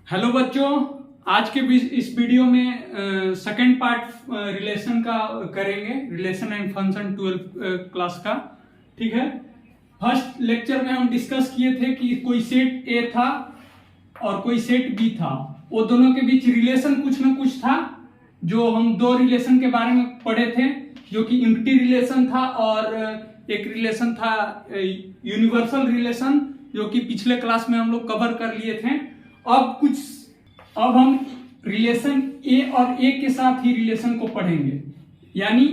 Hello बच्चों, आज के इस वीडियो में सेकंड पार्ट रिलेशन का करेंगे। रिलेशन एंड फंक्शन 12 क्लास का। ठीक है। फर्स्ट लेक्चर में हम डिस्कस किए थे कि कोई सेट ए था और कोई सेट बी था। वो दोनों के बीच रिलेशन कुछ ना कुछ था, जो हम दो रिलेशन के बारे में पढ़े थे, जो कि एम्प्टी रिलेशन था और एक रिलेशन था यूनिवर्सल रिलेशन, जो कि पिछले क्लास में हम लोग कवर कर लिए थे। अब हम रिलेशन ए और ए के साथ ही रिलेशन को पढ़ेंगे, यानी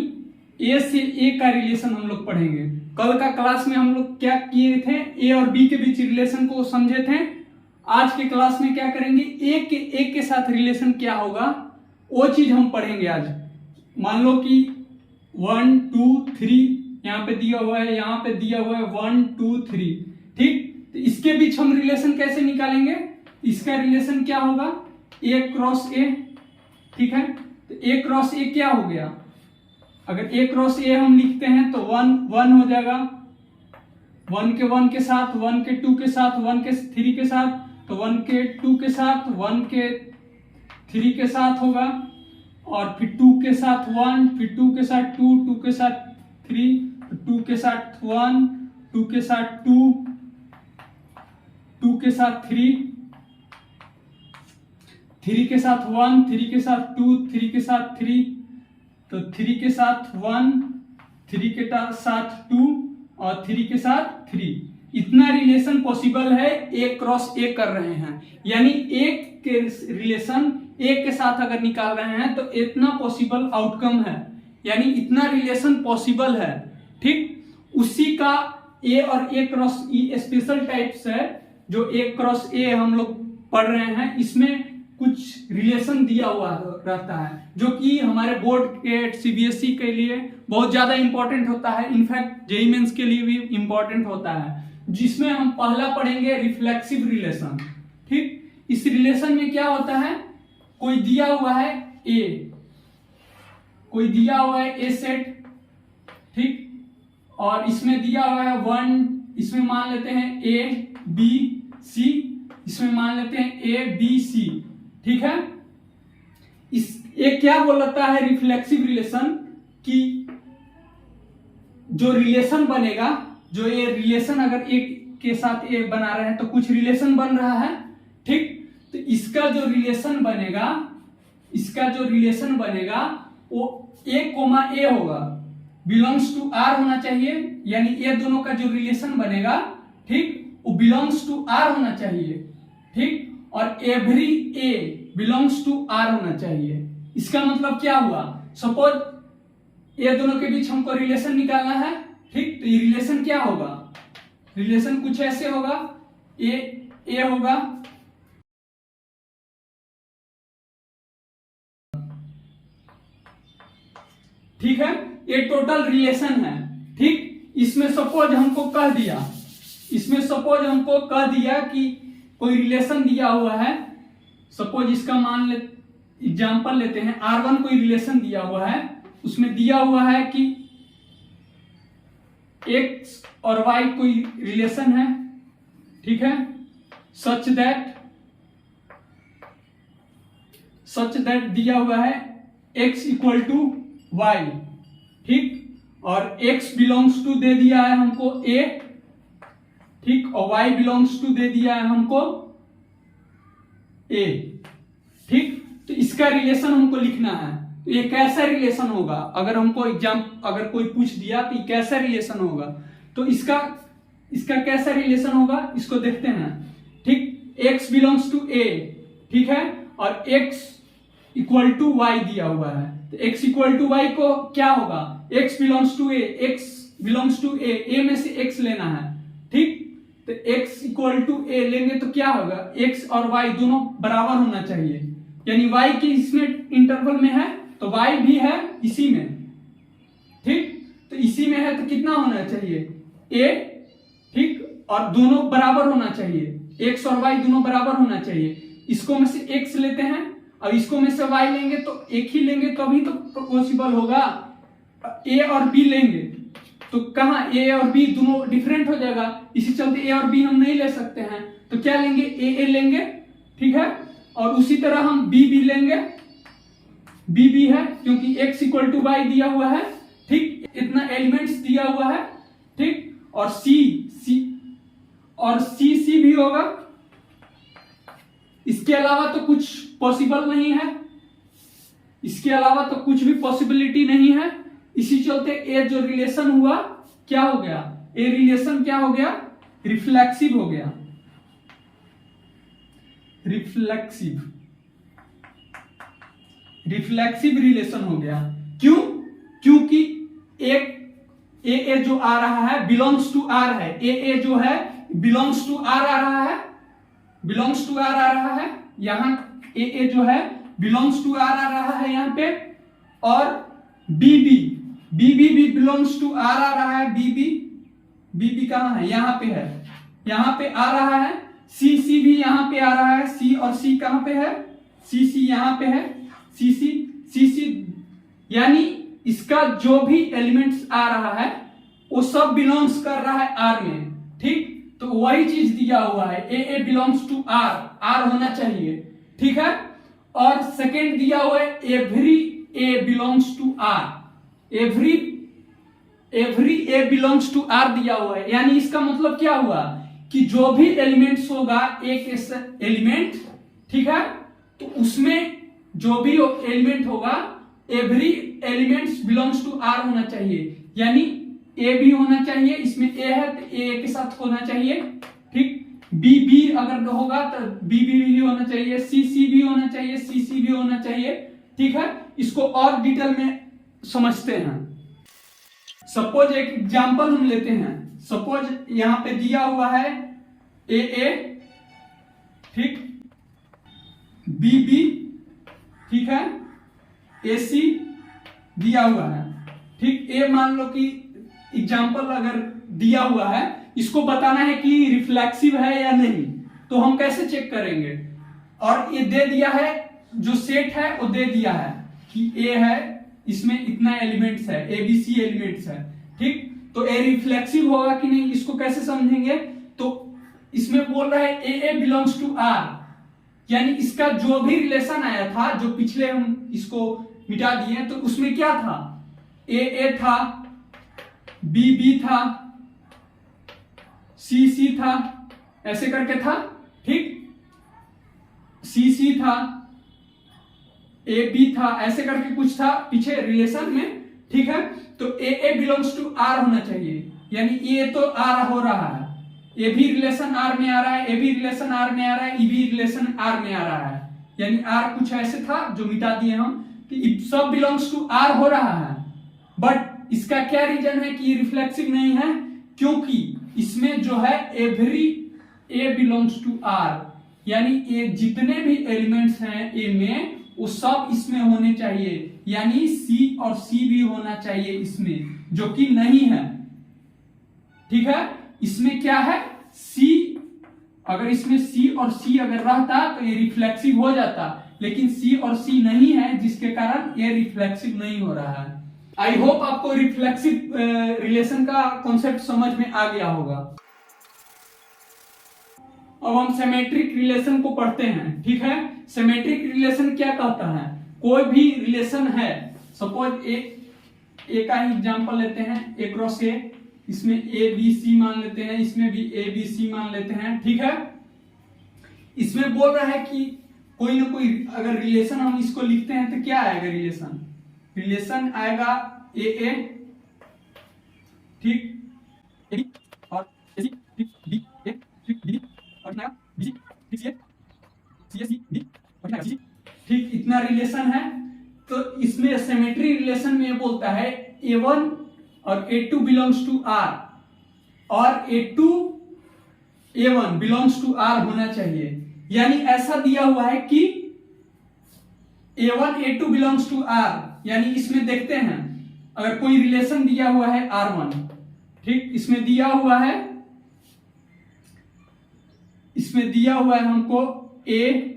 ए से ए का रिलेशन हम लोग पढ़ेंगे। कल का क्लास में हम लोग क्या किए थे, ए और बी के बीच रिलेशन को समझे थे। आज के क्लास में क्या करेंगे, ए के साथ रिलेशन क्या होगा वो चीज हम पढ़ेंगे आज। मान लो कि 1 2 3 यहाँ पे दिया हुआ है, यहाँ पे दिया हुआ है 1 2 3। ठीक, तो इसके बीच हम रिलेशन कैसे निकालेंगे? इसका रिलेशन क्या होगा, ए क्रॉस ए। ठीक है, तो ए क्रॉस ए क्या हो गया? अगर ए क्रॉस ए हम लिखते हैं तो 1 1 हो जाएगा, 1 के 1 के साथ, 1 के 2 के साथ, 1 के 3 के साथ, तो 1 के 2 के साथ, 1 के 3 के साथ होगा, और फिर 2 के साथ 1, फिर 2 के साथ 2, 2 के साथ 3, 2 के साथ 1, 2 के साथ 2, 2 के साथ 3, 3 के साथ 1, 3 के साथ 2, 3 के साथ 3, तो 3 के साथ 1, 3 के साथ 2 और 3 के साथ 3। इतना रिलेशन पॉसिबल है ए क्रॉस ए कर रहे हैं, यानी एक के रिलेशन ए के साथ अगर निकाल रहे हैं तो इतना पॉसिबल आउटकम है, यानी इतना रिलेशन पॉसिबल है। ठीक, उसी का ए और ए क्रॉस ई स्पेशल टाइप्स है। जो ए क्रॉस ए हम लोग पढ़ रहे हैं, इसमें कुछ रिलेशन दिया हुआ रहता है, जो कि हमारे बोर्ड के सीबीएसई के लिए बहुत ज्यादा इंपॉर्टेंट होता है। इनफैक्ट जेईई मेंस के लिए भी इंपॉर्टेंट होता है, जिसमें हम पहला पढ़ेंगे रिफ्लेक्सिव रिलेशन। ठीक, इस रिलेशन में क्या होता है, कोई दिया हुआ है ए, कोई दिया हुआ है ए सेट। ठीक, और इसमें दिया हुआ है 1, इसमें मान लेते हैं ए बी सी, इसमें मान लेते हैं ए बी सी। ठीक है, इस एक क्या बोलता है रिफ्लेक्सिव रिलेशन, कि जो रिलेशन बनेगा, जो ये रिलेशन अगर एक के साथ ए बना रहे हैं तो कुछ रिलेशन बन रहा है। ठीक, तो इसका जो रिलेशन बनेगा, इसका जो रिलेशन बनेगा वो ए कोमा ए होगा, बिलोंग्स टू आर होना चाहिए, यानी ये दोनों का जो रिलेशन बनेगा, ठीक, वो बिलोंग्स टू आर होना चाहिए। ठीक, और every A belongs to R होना चाहिए। इसका मतलब क्या हुआ, सपोज ये दोनों के बीच हमको रिलेशन निकालना है। ठीक, तो ये रिलेशन क्या होगा, रिलेशन कुछ ऐसे होगा, ए होगा, ठीक है, ये टोटल रिलेशन है। ठीक, इसमें सपोज हमको कह दिया कि कोई रिलेशन दिया हुआ है। सपोज इसका एग्जांपल लेते हैं, R1 कोई रिलेशन दिया हुआ है, उसमें दिया हुआ है कि X और Y कोई रिलेशन है। ठीक है, सच दैट दिया हुआ है X इक्वल टू Y। ठीक, और X बिलोंग्स टू दे दिया है हमको A। ठीक, और Y बिलोंग्स टू दे दिया है हमको A। ठीक, तो इसका रिलेशन हमको लिखना है। तो ये कैसा रिलेशन होगा, अगर हमको अगर कोई पूछ दिया तो ये कैसा रिलेशन होगा, तो इसका कैसा रिलेशन होगा, इसको देखते हैं। ठीक, X बिलोंग्स टू A, ठीक है, और X इक्वल टू Y दिया हुआ है, तो X इक्वल टू Y को क्या होगा, X belongs to A, X belongs to A में से X लेना है। ठीक, तो X इक्वल टू A लेंगे तो क्या होगा, X और Y दोनों बराबर होना चाहिए, यानी Y के इसमें इंटरवल में है तो Y भी है इसी में। ठीक, तो इसी में है तो कितना होना चाहिए, A। ठीक, और दोनों बराबर होना चाहिए, X और Y दोनों बराबर होना चाहिए। इसको में से X लेते हैं और इसको में से Y लेंगे, तो एक ही लेंगे तभी तो पॉसिबल होगा। A और B लेंगे तो कहां A और B दोनों डिफरेंट हो जाएगा, इसी चलते A और B हम नहीं ले सकते हैं, तो क्या लेंगे, A लेंगे। ठीक है, और उसी तरह हम बी भी लेंगे, बी भी है क्योंकि x इक्वल टू वाई दिया हुआ है, ठीक, इतना एलिमेंट्स दिया हुआ है, ठीक, और सी भी होगा। इसके अलावा तो कुछ पॉसिबल नहीं है, इसके अलावा तो कुछ भी पॉसिबिलिटी नहीं है। इसी चलते ए जो रिलेशन हुआ क्या हो गया, ए रिलेशन क्या हो गया, रिफ्लेक्सिव हो गया, रिफ्लेक्सिव रिलेशन हो गया। क्यों? क्योंकि एक ए जो आ रहा है बिलोंग्स टू आर है, ए जो है बिलोंग्स टू आर आ रहा है, बिलोंग्स टू आर आ रहा है, यहां ए जो है बिलोंग्स टू आर आ रहा है यहां पे, और बी भी बिलोंग्स टू आर आ रहा है, बी कहां है, यहां पे है, यहां पे आ रहा है। सी भी यहां पे आ रहा है, सी और सी कहां पे है, सी यहां पे है, सी यानी इसका जो भी एलिमेंट्स आ रहा है वो सब बिलोंग्स कर रहा है आर में, ठीक। तो वही चीज दिया हुआ है, ए बिलोंग्स टू आर होना चाहिए, ठीक है। और सेकेंड दिया हुआ है every A belongs to R, every A belongs to R दिया हुआ है, यानी इसका मतलब क्या हुआ कि जो भी एलिमेंट्स होगा एक एलिमेंट, ठीक है, तो उसमें जो भी एलिमेंट होगा every elements belongs to R होना चाहिए, यानी ए भी होना चाहिए, इसमें ए है तो ए के साथ होना चाहिए, ठीक। बी अगर होगा तो बी होना चाहिए, सी भी होना चाहिए, सी भी होना चाहिए, ठीक है। इसको और डिटेल में समझते हैं। सपोज एक एग्जांपल हम लेते हैं, सपोज यहां पे दिया हुआ है ए, ठीक, बी, ठीक है, AC दिया हुआ है, ठीक। ए मान लो कि एग्जांपल अगर दिया हुआ है, इसको बताना है कि रिफ्लेक्सिव है या नहीं, तो हम कैसे चेक करेंगे। और ये दे दिया है, जो सेट है वो दे दिया है कि ए है, इसमें इतना एलिमेंट्स है, ABC एलिमेंट्स है, ठीक। तो ए रिफ्लेक्सिव होगा कि नहीं, इसको कैसे समझेंगे। तो इसमें बोल रहा है ए बिलोंग्स टू आर, यानी इसका जो भी रिलेशन आया था, जो पिछले हम इसको मिटा दिए, तो उसमें क्या था, ए था, बी था, सी था, ऐसे करके था, ठीक, सी था, ए था, ऐसे करके कुछ था पीछे रिलेशन में, ठीक है। तो ए बिलोंग्स टू आर होना चाहिए, यानी ये तो आर हो रहा है, ए भी रिलेशन आर में आ रहा है, ए भी रिलेशन आर में आ रहा है, ई भी रिलेशन आर में आ रहा है, यानी आर कुछ ऐसे था जो मिटा दिए हम कि सब बिलोंग्स टू आर हो रहा है। बट इसका क्या रीजन है कि ये रिफ्लेक्सिव नहीं है, क्योंकि इसमें जो है every A belongs to R, यानी ये जितने भी एलिमेंट्स हैं ए में वो सब इसमें होने चाहिए, यानी सी और सी भी होना चाहिए इसमें, जो कि नहीं है, ठीक है। इसमें क्या है, सी, अगर इसमें सी और सी अगर रहता तो ये रिफ्लेक्सिव हो जाता, लेकिन सी और सी नहीं है, जिसके कारण ये रिफ्लेक्सिव नहीं हो रहा है। आई होप आपको रिफ्लेक्सिव रिलेशन का कॉन्सेप्ट समझ में आ गया होगा। अब हम सिमेट्रिक रिलेशन को पढ़ते हैं, ठीक है। सिमेट्रिक रिलेशन क्या कहता है, कोई भी रिलेशन है, सपोज ए का ही एग्जांपल लेते हैं, ए क्रॉस ए, इसमें ए बी सी मान लेते हैं, इसमें भी ए बी सी मान लेते हैं, ठीक है। इसमें बोल रहा है कि कोई ना कोई अगर रिलेशन हम इसको लिखते हैं तो क्या आएगा, रिलेशन आएगा ए, ठीक, और ठीक, बी ए, ठीक, बी और ना बी, ठीक, सी बी और सी, ठीक, इतना रिलेशन है। तो इसमें सिमेट्री रिलेशन में बोलता है A1 और A2 बिलोंग्स टू R और A2 A1 belongs to R होना चाहिए, यानी ऐसा दिया हुआ है कि A1 A2 belongs to R, यानी इसमें देखते हैं अगर कोई रिलेशन दिया हुआ है R1, ठीक, इसमें दिया हुआ है हमको A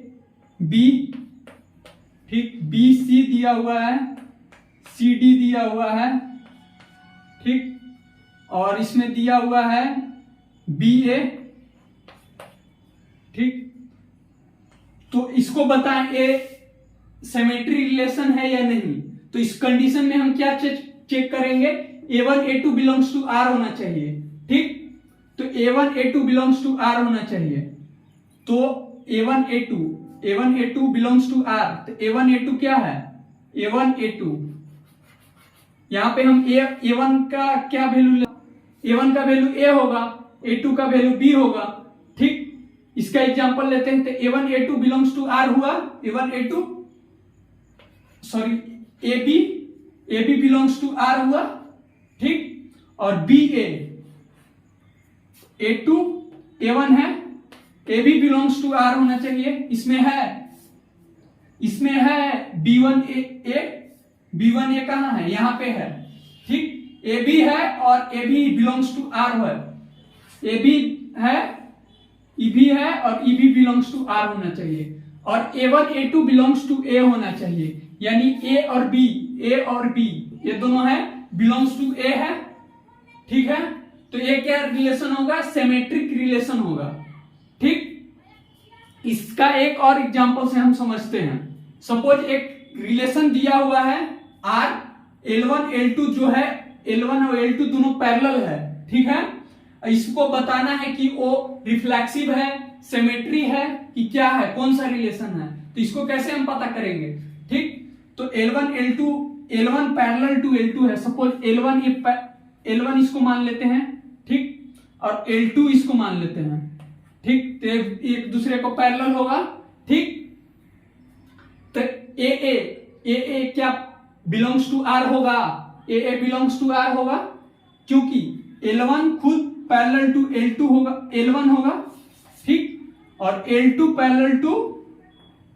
B, ठीक, B C दिया हुआ है, C D दिया हुआ है, ठीक, और इसमें दिया हुआ है B A, ठीक। तो इसको बताएं ए सिमेट्री रिलेशन है या नहीं। तो इस कंडीशन में हम क्या चेक करेंगे, A1 A2 belongs to R होना चाहिए। ठीक, तो A1 A2 belongs to R होना चाहिए। तो A1 A2 belongs to R। तो A1 A2 क्या है, A1 A2, यहां पे हम A1 का क्या वैल्यू, A1 का वैल्यू A होगा, A2 का वैल्यू B होगा। ठीक, इसका एग्जांपल लेते हैं। तो A1 A2 belongs to R हुआ, A1 A2 sorry AB belongs to R हुआ। ठीक, और BA A2 A1 है, AB बिलोंग्स टू R होना चाहिए। इसमें है B1A कहां है, यहां पे है। ठीक, AB है और AB बिलोंग्स टू R है, AB है, EB है और EB बिलोंग्स टू R होना चाहिए। और A1 A2 belongs to A होना चाहिए, यानी A और B ये दोनों है बिलोंग्स टू A है। ठीक है, तो ये क्या रिलेशन होगा, सिमेट्रिक रिलेशन होगा। ठीक, इसका एक और एग्जांपल से हम समझते हैं। सपोज एक रिलेशन दिया हुआ है R, L1 L2 जो है, L1 और L2 दोनों पैरेलल है। ठीक है, इसको बताना है कि वो रिफ्लेक्सिव है, सिमेट्री है कि क्या है, कौन सा रिलेशन है। तो इसको कैसे हम पता करेंगे। ठीक, तो L1 पैरेलल टू L2 है। सपोज L1 इसको मान लेते हैं। ठीक, और L2 इसको मान लेते हैं। ठीक, तो एक दूसरे को पैरेलल होगा। ठीक, तो AA क्या बिलोंग्स टू R होगा, AA बिलोंग्स टू R होगा, क्योंकि L1 खुद पैरेलल टू L2 होगा, L1 होगा। ठीक, और L2 पैरेलल टू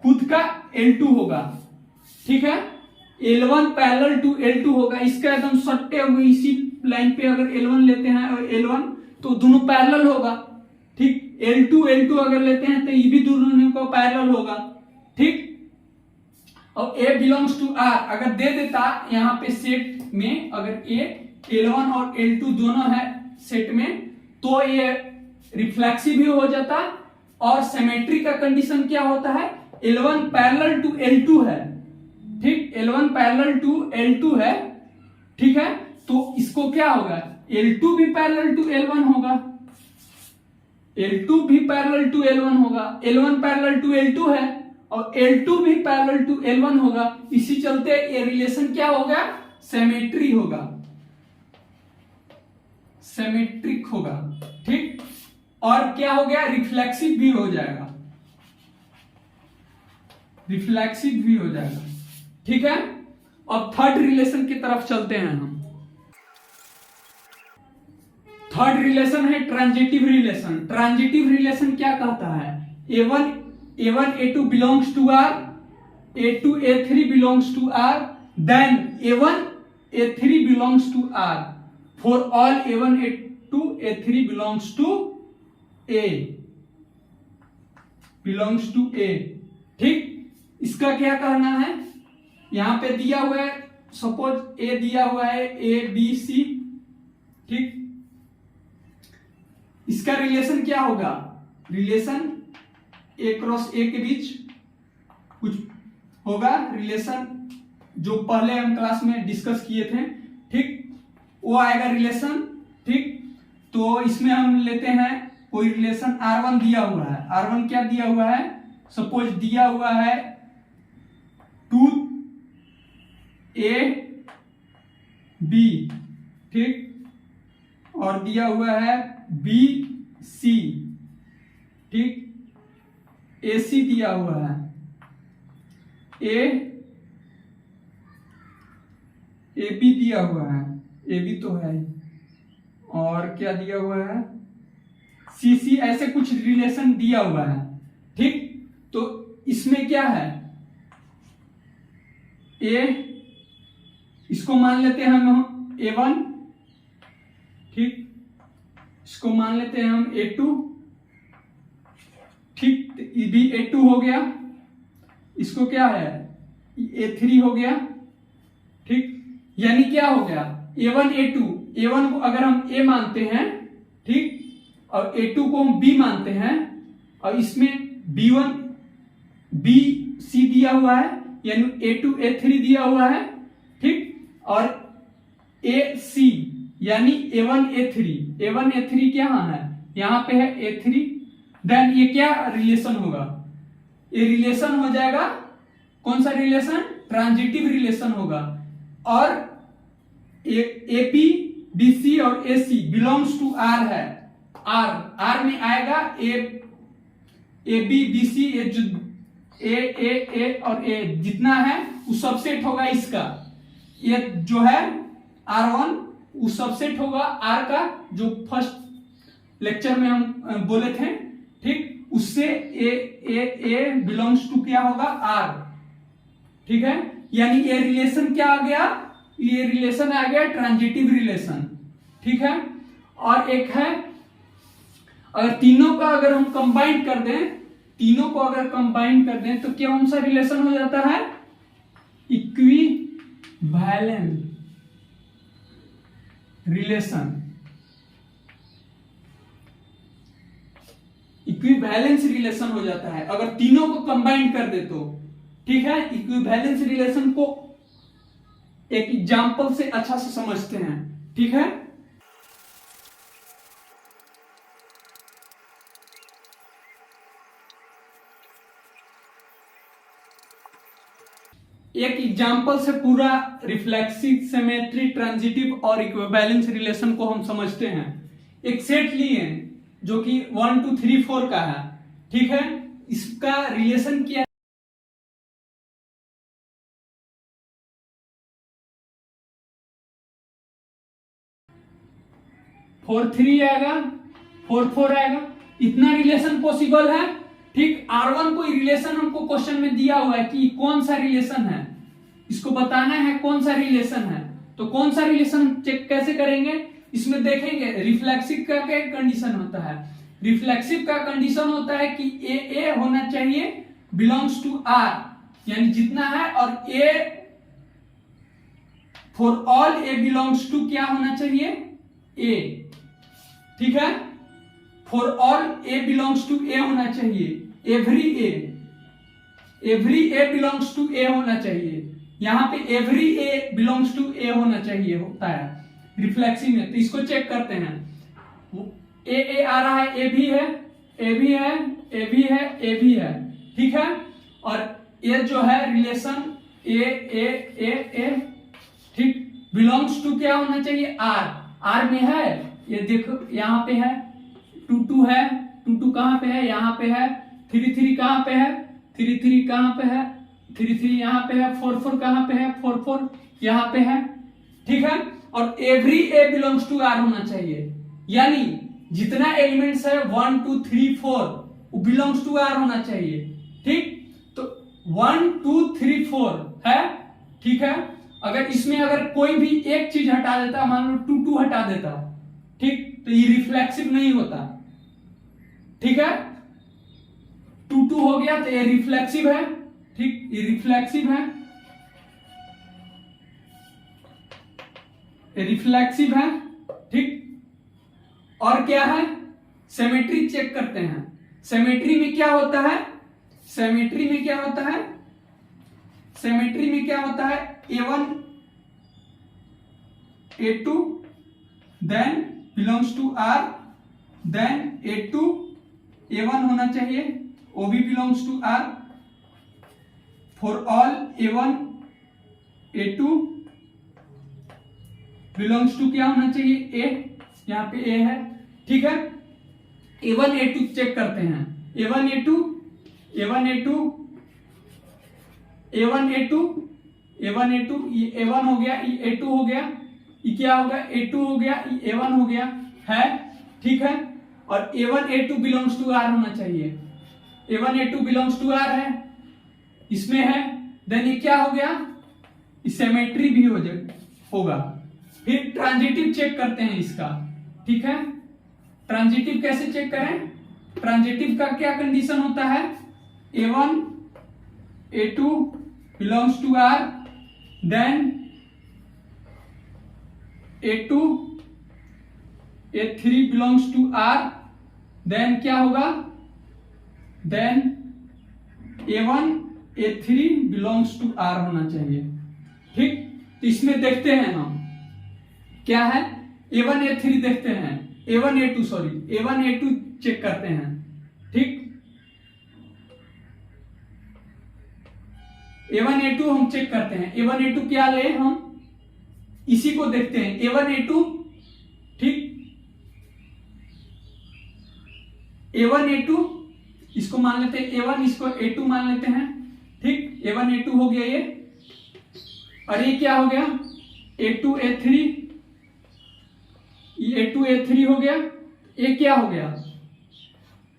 खुद का L2 होगा। ठीक है, L1 पैरेलल टू L2 होगा। इसका एकदम सट्टे हुए इसी लाइन पे अगर L1 लेते हैं और L1 तो दोनों पैरेलल होगा। ठीक, L2 अगर लेते हैं तो ये भी दोनों को पैरेलल होगा। ठीक, और A बिलोंग्स टू R अगर दे देता यहां पे सेट में, अगर L1 और L2 दोनों है सेट में, तो ये रिफ्लेक्सिव भी हो जाता। और सिमेट्री का कंडीशन क्या होता है, L1 पैरेलल टू L2 है। ठीक, L1 पैरेलल टू L2 है। ठीक है, तो इसको क्या होगा, L2 भी पैरेलल टू L1 होगा, L2 भी पैरेलल टू L1 होगा। L1 पैरेलल टू L2 है और L2 भी पैरेलल टू L1 होगा। इसी चलते ये रिलेशन क्या होगा, सिमेट्री होगा, सिमेट्रिक होगा। ठीक, और क्या हो गया, रिफ्लेक्सिव भी हो जाएगा, रिफ्लेक्सिव भी हो जाएगा। ठीक है, अब थर्ड रिलेशन की तरफ चलते हैं हम। थर्ड रिलेशन है ट्रांजिटिव रिलेशन। ट्रांजिटिव रिलेशन क्या कहता है, A1 A2 belongs to R, A2 A3 belongs to R, then A1 A3 belongs to R for all A1 A2 A3 belongs to A। ठीक, इसका क्या कहना है, यहां पे दिया हुआ है, सपोज A दिया हुआ है ABC। ठीक, इसका रिलेशन क्या होगा, रिलेशन A क्रॉस A के बीच कुछ होगा, रिलेशन जो पहले हम क्लास में डिस्कस किए थे। ठीक, वो आएगा रिलेशन। ठीक, तो इसमें हम लेते हैं कोई रिलेशन R1 दिया हुआ है। R1 क्या दिया हुआ है, सपोज दिया हुआ है 2AB। ठीक, और दिया हुआ है BC। ठीक, AC दिया हुआ है, AB दिया हुआ है, AB तो है, और क्या दिया हुआ है CC, ऐसे कुछ रिलेशन दिया हुआ है। ठीक, तो इसमें क्या है, A इसको मान लेते हैं हम A1। ठीक, इसको मान लेते हैं हम A2। ठीक, ये भी A2 हो गया, इसको क्या है A3 हो गया। ठीक, यानी क्या हो गया A1 A2, A1 को अगर हम A मानते हैं, ठीक, और A2 को हम B मानते हैं, और इसमें बी सी दिया हुआ है, यानी A2 A3 दिया हुआ है, ठीक, और ए सी यानी A1 A3 क्या है, यहां पे है A3, देन ये क्या रिलेशन होगा, ये रिलेशन हो जाएगा, कौन सा रिलेशन, ट्रांजिटिव रिलेशन होगा, और AP BC और AC बिलोंग्स टू R है, R में आएगा AB BC ए और A जितना है वो सबसेट होगा इसका, ये जो है R1 वो सबसेट होगा R का, जो फर्स्ट लेक्चर में हम बोले थे, ठीक, उससे ए बिलोंग्स टू क्या होगा, R, ठीक है, यानी ये रिलेशन क्या आ गया, ये रिलेशन आ गया ट्रांजिटिव रिलेशन, ठीक है। और एक है, अगर तीनों का अगर हम कंबाइन कर दें, तीनों को अगर कंबाइन कर दें तो क्या कौन सा रिलेशन हो जाता है, इक्विवेलेंट रिलेशन, इक्विवेलेंस रिलेशन हो जाता है अगर तीनों को कंबाइन कर दे तो, ठीक है। इक्विवेलेंस रिलेशन को एक एग्जांपल से अच्छा से समझते हैं, ठीक है। एक एग्जांपल से पूरा रिफ्लेक्सिव, सिमेट्री, ट्रांजिटिव और इक्विवेलेंस रिलेशन को हम समझते हैं। एक सेट लिए जो कि 1 2 3 4 का है, ठीक है, इसका रिलेशन क्या है, 4 3 आएगा, 4 4 आएगा, इतना रिलेशन पॉसिबल है, ठीक। R1 कोई रिलेशन हमको क्वेश्चन में दिया हुआ है कि कौन सा रिलेशन है, इसको बताना है कौन सा रिलेशन है, तो कौन सा रिलेशन चेक कैसे करेंगे, इसमें देखेंगे रिफ्लेक्सिव का क्या कंडीशन होता है। रिफ्लेक्सिव का कंडीशन होता है कि ए होना चाहिए बिलोंग्स टू R, यानी जितना है, और A for all A belongs to क्या होना चाहिए, A, ठीक है, for all A belongs to A होना चाहिए, every A belongs to A होना चाहिए, यहां पे every A belongs to A होना चाहिए होता है रिफ्लेक्सिव में। तो इसको चेक करते हैं, ए आ रहा है, ए भी है, ए भी है, ए भी है, ए भी है, ठीक है, और ये जो है रिलेशन ए, ठीक, बिलोंग्स टू क्या होना चाहिए, R में है, ये देखो यहाँ पे है, 2 2 है, 2 2 कहां पे है, यहाँ पे है, 3 3 कहां पे है, 3 3 कहां पे है, 3 3 यहाँ पे है, 4 4 कहां पे है, 4 4 यहाँ पे है, ठीक है, और every A belongs to R होना चाहिए, यानी जितना एलिमेंट्स है 1 2 3 4 वो बिलोंग्स टू R होना चाहिए, ठीक। तो 1 2 3 4 है, ठीक है, अगर इसमें अगर कोई भी एक चीज हटा देता, मान लो 2 2 हटा देता, ठीक, तो ये रिफ्लेक्सिव नहीं होता, ठीक है, 2 2 हो गया तो ये रिफ्लेक्सिव है, ठीक, ये रिफ्लेक्सिव है, ये रिफ्लेक्सिव है, ठीक। और क्या है, सिमेट्री चेक करते हैं, सिमेट्री में क्या होता है, सिमेट्री में क्या होता है, सिमेट्री में क्या होता है, A1 A2 then belongs to R, then A2 A1 होना चाहिए, OB belongs to R, for all A1 A2 belongs to क्या होना चाहिए, A, यहाँ पे A है, ठीक है। A1 A2 चेक करते हैं, A1 A2 A1 A2 A1 A2 A1 A2, ये A1 हो गया, ये A2 हो गया, ये क्या होगा, A2 हो गया, ये A1 हो गया है, ठीक है, और A1 A2 belongs to R होना चाहिए, A1 A2 belongs to R है, इसमें है, देन ये क्या हो गया, सिमेट्री भी होगा। फिर ट्रांजिटिव चेक करते हैं इसका, ठीक है। ट्रांजिटिव कैसे चेक करें, ट्रांजिटिव का क्या कंडीशन होता है, A1 A2 belongs to R, then A2 A3 belongs to R, then क्या होगा, then A1 A3 belongs to R होना चाहिए। ठीक, तो इसमें देखते हैं हम क्या है, A1 A3 देखते हैं, A1 A2 चेक करते हैं। ठीक, A1 A2 हम चेक करते हैं। A1 A2 क्या ले, हम इसी को देखते हैं A1 A2। ठीक, A1 A2 इसको मान लेते हैं A1, इसको A2 मान लेते हैं। ठीक, A1 A2 हो गया ये, और ये क्या हो गया A2 A3, ये A2 A3 हो गया। ये क्या हो गया,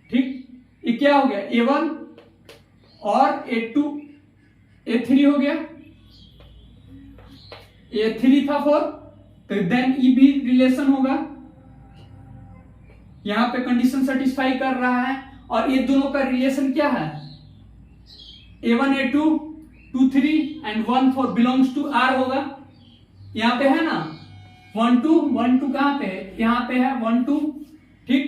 ठीक, ये क्या हो गया A1 और A2 A3 हो गया, A3 था 4, तो देन ई भी रिलेशन होगा, यहां पे कंडीशन सेटिस्फाई कर रहा है। और ये दोनों का रिलेशन क्या है, A1 A2 2 3 and 1 4 belongs to R होगा। यहां पे है ना 1 2 कहां पे है, यहां पे है 1 2। ठीक,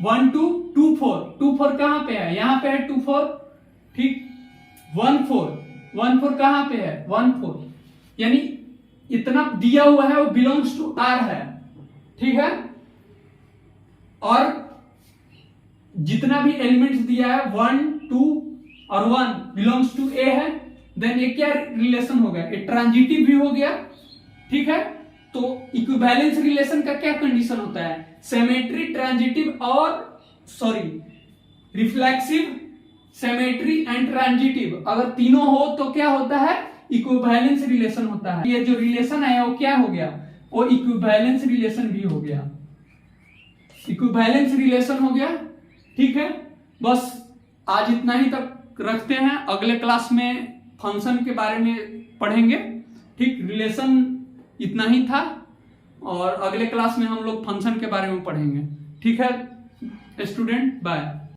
1 2 2 4 कहां पे है, यहां पे है 2 4। ठीक, 1 4 कहां पे है 1 4, यानी इतना दिया हुआ है वो बिलोंग्स टू R है। ठीक है, और जितना भी एलिमेंट्स दिया है 1 2 और 1 बिलोंग्स टू A है, देन ये क्या रिलेशन हो गया, ये ट्रांजिटिव भी हो गया। ठीक है, तो इक्विवेलेंस रिलेशन का क्या कंडीशन होता है, सिमेट्री, ट्रांजिटिव और रिफ्लेक्सिव, सिमेट्री एंड ट्रांजिटिव, अगर तीनों हो तो क्या होता है, इक्विवेलेंस रिलेशन होता है। ये जो रिलेशन है वो क्या हो गया, वो इक्विवेलेंस रिलेशन भी हो गया, इक्विवेलेंस रिलेशन हो गया। ठीक है, बस आज इतना ही तक रखते हैं, अगले क्लास में फंक्शन के बारे में पढ़ेंगे। ठीक, रिलेशन इतना ही था, और अगले क्लास में हम लोग फंक्शन के बारे में पढ़ेंगे। ठीक है स्टूडेंट, बाय।